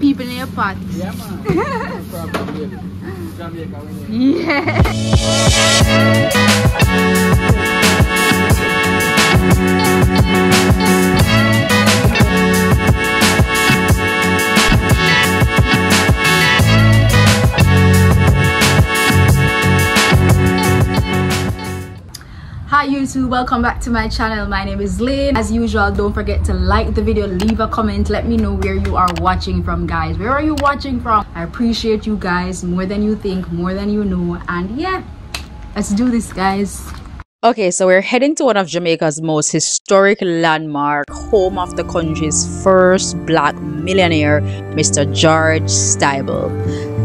people in your pot. Yeah, man. No problem, baby. Jamaica, we need. Yeah. Hi YouTube, welcome back to my channel. My name is Lynn. As usual, don't forget to like the video, leave a comment, let me know where you are watching from, guys. Where are you watching from? I appreciate you guys more than you think, more than you know. And yeah, let's do this, guys. Okay, so we're heading to one of Jamaica's most historic landmark, home of the country's first black millionaire, Mr. George Stiebel.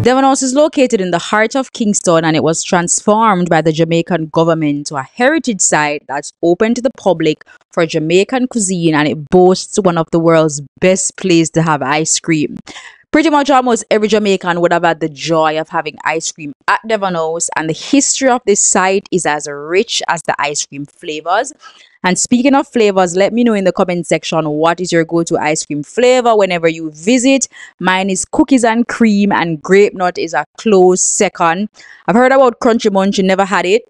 Devon House is located in the heart of Kingston, and it was transformed by the Jamaican government to a heritage site that's open to the public for Jamaican cuisine, and it boasts one of the world's best places to have ice cream. Pretty much almost every Jamaican would have had the joy of having ice cream at Devon House, and the history of this site is as rich as the ice cream flavors. And speaking of flavors, let me know in the comment section what is your go-to ice cream flavor whenever you visit. Mine is cookies and cream, and grape nut is a close second. I've heard about crunchy munch, never had it,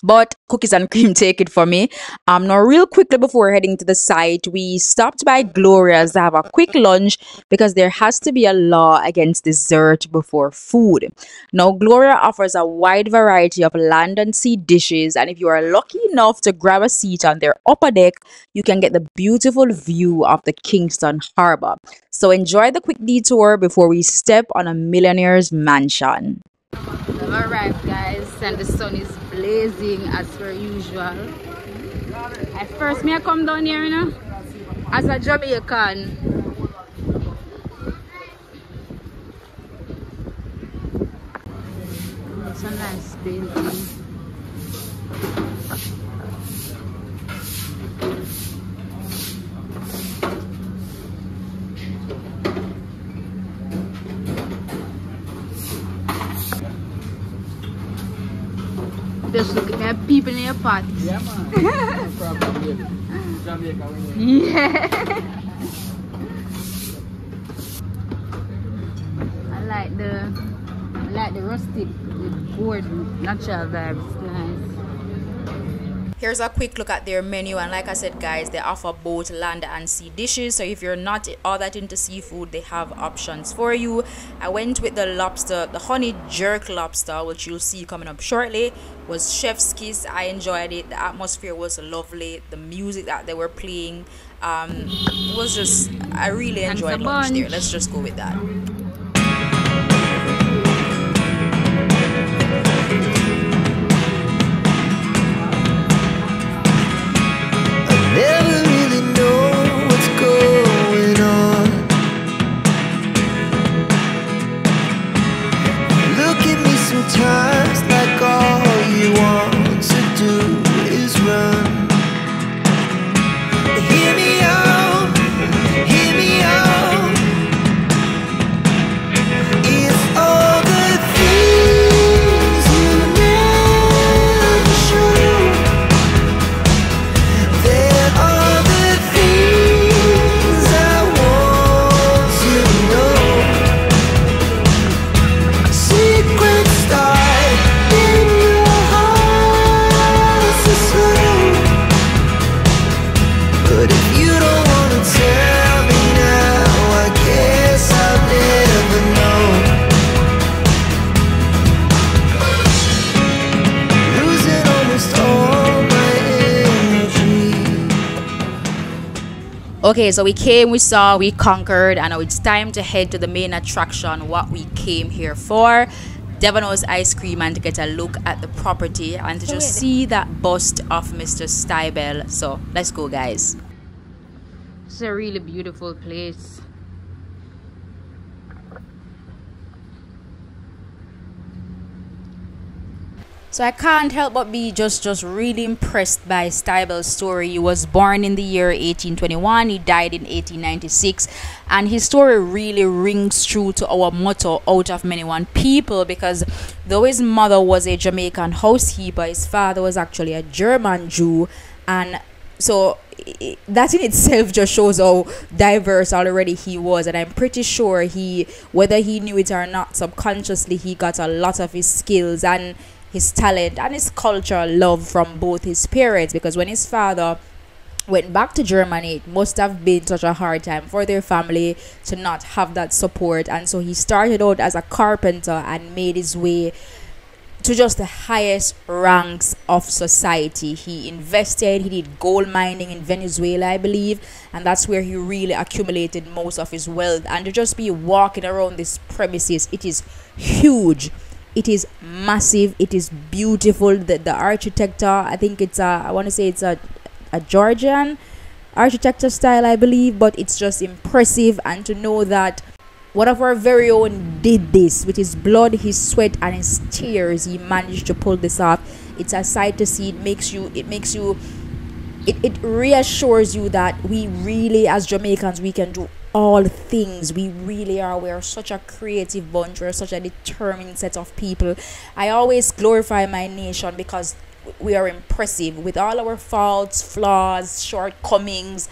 but cookies and cream take it for me. Now real quickly before heading to the site, we stopped by Gloria's to have a quick lunch because there has to be a law against dessert before food. Now Gloria offers a wide variety of land and sea dishes, and if you are lucky enough to grab a seat on their upper deck, you can get the beautiful view of the Kingston harbor. So enjoy the quick detour before we step on a millionaire's mansion. Alright guys, and the sun is blazing as per usual. At first I come down here, you know, as a Jamaican. It's a nice building. Just look at the people in your pot. Yeah, man. No problem, baby. Jamaica, we need. Yeah. I like the rustic with board natural vibes. Nice. Here's a quick look at their menu, and like I said guys, they offer both land and sea dishes, so if you're not all that into seafood, they have options for you. I went with the lobster, the honey jerk lobster, which you'll see coming up shortly. Was chef's kiss. I enjoyed it. The atmosphere was lovely. The music that they were playing was just, I really enjoyed lunch there. Let's just go with that. Never really know what's going on. Look at me sometimes like all you want to do is run. Hear me out, hear me out. It's all the things you never show. Okay, so we came, we saw, we conquered, and now it's time to head to the main attraction, what we came here for. Devon House ice cream, and to get a look at the property and to just see that bust of Mr. Stiebel. So let's go guys. It's a really beautiful place. So I can't help but be just really impressed by Stiebel's story. He was born in the year 1821, he died in 1896, and his story really rings true to our motto, out of many one people, because though his mother was a Jamaican housekeeper, his father was actually a German Jew, and so that in itself just shows how diverse already he was. And I'm pretty sure whether he knew it or not, subconsciously he got a lot of his skills and his talent and his cultural love from both his parents, because when his father went back to Germany, it must have been such a hard time for their family to not have that support. And so he started out as a carpenter and made his way to just the highest ranks of society. He invested, he did gold mining in Venezuela, I believe, and that's where he really accumulated most of his wealth. And to just be walking around this premises, it is huge, it is massive, it is beautiful. The architecture, I think it's I want to say it's a Georgian architecture style, I believe, but it's just impressive. And to know that one of our very own did this with his blood, his sweat, and his tears, he managed to pull this off. It's a sight to see. It reassures you that we really, as Jamaicans, we can do all things. We really are. We are such a creative bunch. We're such a determined set of people. I always glorify my nation because we are impressive with all our faults, flaws, shortcomings,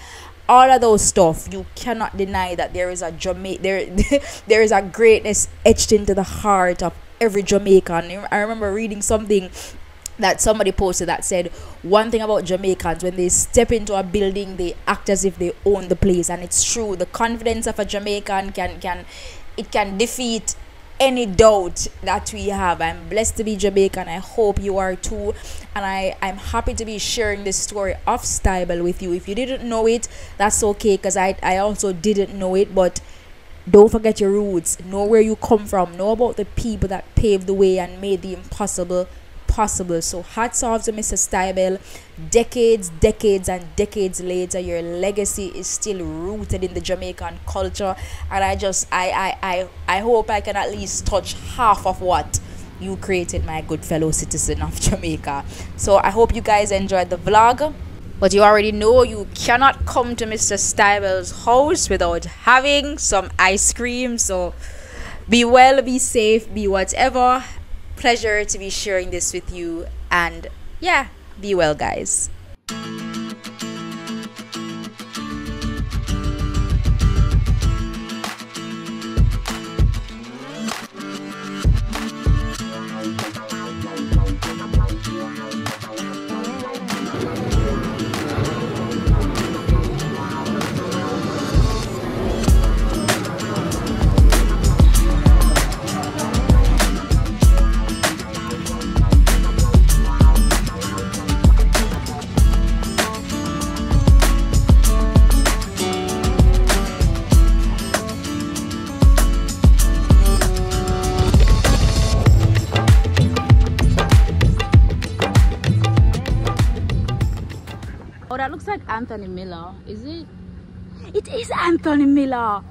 all of those stuff. You cannot deny that there is a there is a greatness etched into the heart of every Jamaican. I remember reading something that somebody posted that said, one thing about Jamaicans, when they step into a building, they act as if they own the place. And it's true. The confidence of a Jamaican can defeat any doubt that we have. I'm blessed to be Jamaican. I hope you are too. And I'm happy to be sharing this story of Stiebel with you. If you didn't know it, that's okay, because I also didn't know it. But don't forget your roots. Know where you come from. Know about the people that paved the way and made the impossible possible. So hats off to Mr. Stiebel. Decades and decades later, your legacy is still rooted in the Jamaican culture, and I hope I can at least touch half of what you created, my good fellow citizen of Jamaica. So I hope you guys enjoyed the vlog. But you already know you cannot come to Mr. Stiebel's house without having some ice cream. So be well, be safe, be whatever. Pleasure to be sharing this with you, and yeah, be well, guys. Oh, that looks like Anthony Miller. Is it? It is Anthony Miller.